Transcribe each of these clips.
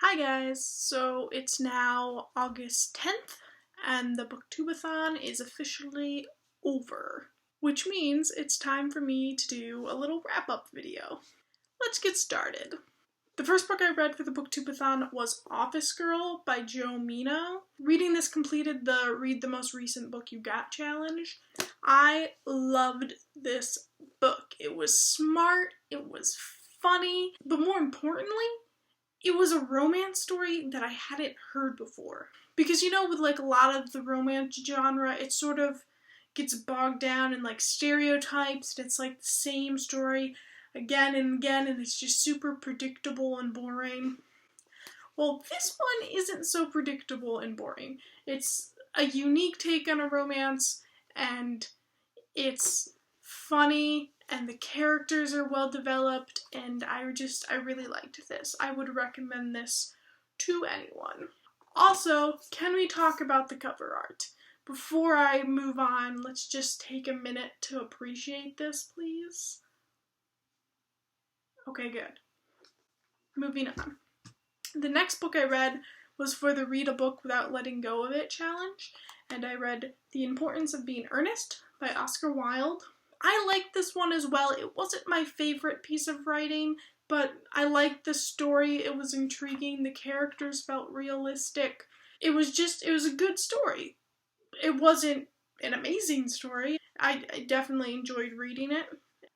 Hi guys, so it's now August 10th and the BookTube-A-Thon is officially over, which means it's time for me to do a little wrap-up video. Let's get started. The first book I read for the BookTube-A-Thon was Office Girl by Jo Mino. Reading this completed the Read the Most Recent Book You Got challenge. I loved this book. It was smart, it was funny, but more importantly, it was a romance story that I hadn't heard before. Because you know, with like a lot of the romance genre, it sort of gets bogged down in like stereotypes, and it's like the same story again and again, and it's just super predictable and boring. Well, this one isn't so predictable and boring. It's a unique take on a romance, and it's funny, and the characters are well developed, and I really liked this. I would recommend this to anyone. Also, can we talk about the cover art? Before I move on, let's just take a minute to appreciate this, please. Okay, good. Moving on. The next book I read was for the Read a Book Without Letting Go of It challenge, and I read The Importance of Being Earnest by Oscar Wilde. I liked this one as well. It wasn't my favorite piece of writing, but I liked the story. It was intriguing. The characters felt realistic. It was a good story. It wasn't an amazing story. I definitely enjoyed reading it.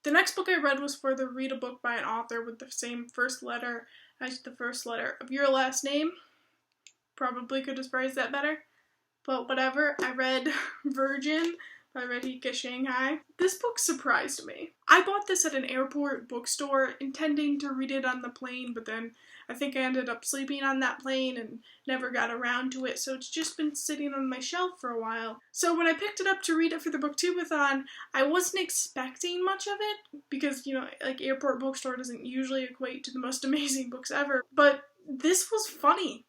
The next book I read was for the Read a Book by an author with the same first letter as the first letter of your last name. Probably could have phrased that better, but whatever. I read Virgin by Radhika Shanghai. This book surprised me. I bought this at an airport bookstore intending to read it on the plane, but then I think I ended up sleeping on that plane and never got around to it, so it's just been sitting on my shelf for a while. So when I picked it up to read it for the BookTube-A-Thon, I wasn't expecting much of it, because, you know, like airport bookstore doesn't usually equate to the most amazing books ever, but this was funny.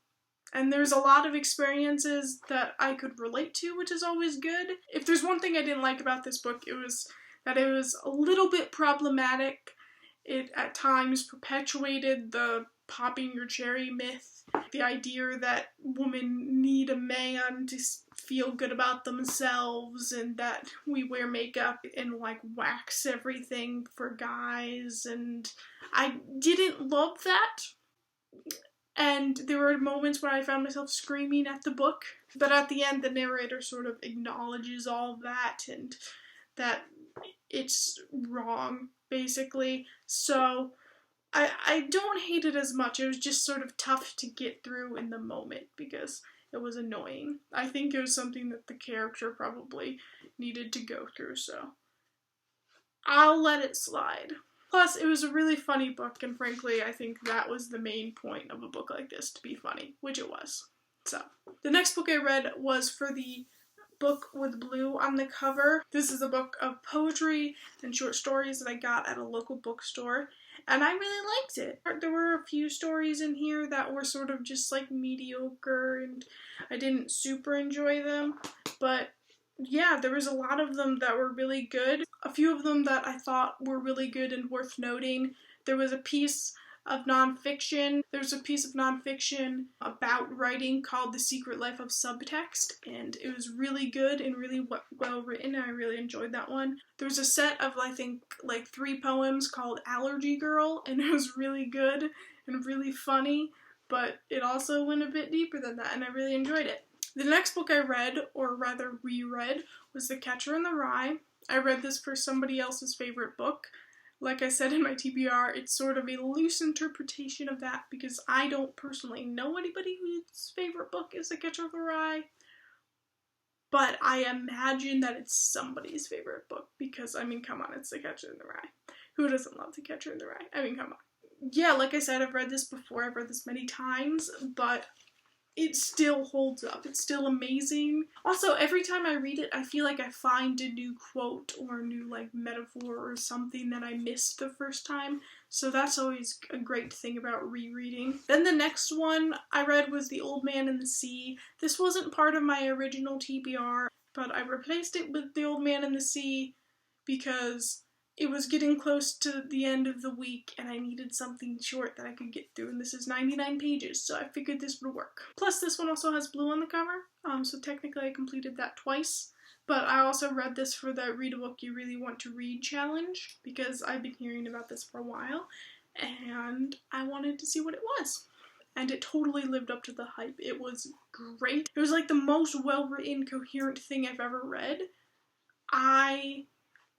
And there's a lot of experiences that I could relate to, which is always good. If there's one thing I didn't like about this book, it was that it was a little bit problematic. It at times perpetuated the popping your cherry myth, the idea that women need a man to feel good about themselves, and that we wear makeup and like wax everything for guys, and I didn't love that. And there were moments where I found myself screaming at the book, but at the end the narrator sort of acknowledges all of that and that it's wrong, basically. So I don't hate it as much. It was just sort of tough to get through in the moment because it was annoying. I think it was something that the character probably needed to go through, so I'll let it slide. Plus, it was a really funny book, and frankly, I think that was the main point of a book like this, to be funny, which it was. So, the next book I read was for the book with blue on the cover. This is a book of poetry and short stories that I got at a local bookstore, and I really liked it. There were a few stories in here that were sort of just like mediocre, and I didn't super enjoy them, but yeah, there was a lot of them that were really good. A few of them that I thought were really good and worth noting. There was a piece of nonfiction. There's a piece of nonfiction about writing called The Secret Life of Subtext, and it was really good and really well written. I really enjoyed that one. There was a set of, I think, like 3 poems called Allergy Girl, and it was really good and really funny, but it also went a bit deeper than that, and I really enjoyed it. The next book I read, or rather reread, was The Catcher in the Rye. I read this for somebody else's favorite book. Like I said in my TBR, it's sort of a loose interpretation of that because I don't personally know anybody whose favorite book is The Catcher in the Rye. But I imagine that it's somebody's favorite book because, I mean, come on, it's The Catcher in the Rye. Who doesn't love The Catcher in the Rye? I mean, come on. Yeah, like I said, I've read this before. I've read this many times, but it still holds up. It's still amazing. Also, every time I read it, I feel like I find a new quote or a new like metaphor or something that I missed the first time. So that's always a great thing about rereading. Then the next one I read was The Old Man and the Sea. This wasn't part of my original TBR, but I replaced it with The Old Man and the Sea because it was getting close to the end of the week and I needed something short that I could get through, and this is 99 pages, so I figured this would work. Plus, this one also has blue on the cover, so technically I completed that twice. But I also read this for the Read a Book You Really Want to Read challenge, because I've been hearing about this for a while, and I wanted to see what it was. And it totally lived up to the hype. It was great. It was like the most well-written, coherent thing I've ever read. I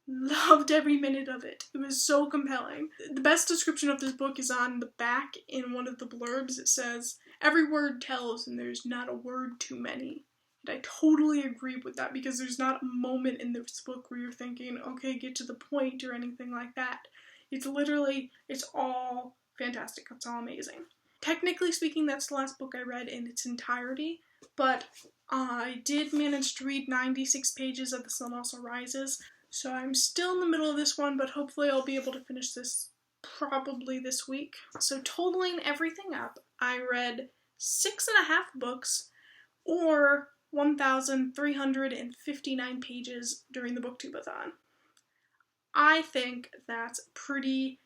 loved every minute of it. It was so compelling. The best description of this book is on the back in one of the blurbs. It says, "Every word tells and there's not a word too many." And I totally agree with that, because there's not a moment in this book where you're thinking, okay, get to the point or anything like that. It's literally, it's all fantastic. It's all amazing. Technically speaking, that's the last book I read in its entirety, but I did manage to read 96 pages of The Sun Also Rises, so I'm still in the middle of this one, but hopefully I'll be able to finish this probably this week. So totaling everything up, I read 6.5 books, or 1,359 pages during the BookTube-A-Thon. I think that's pretty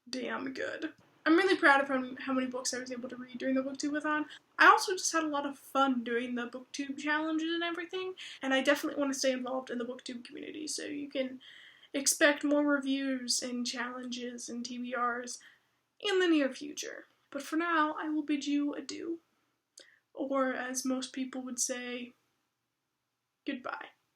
damn good. I'm really proud of how many books I was able to read during the BookTube-A-Thon. I also just had a lot of fun doing the BookTube challenges and everything, and I definitely want to stay involved in the BookTube community, so you can expect more reviews and challenges and TBRs in the near future. But for now, I will bid you adieu. Or, as most people would say, goodbye.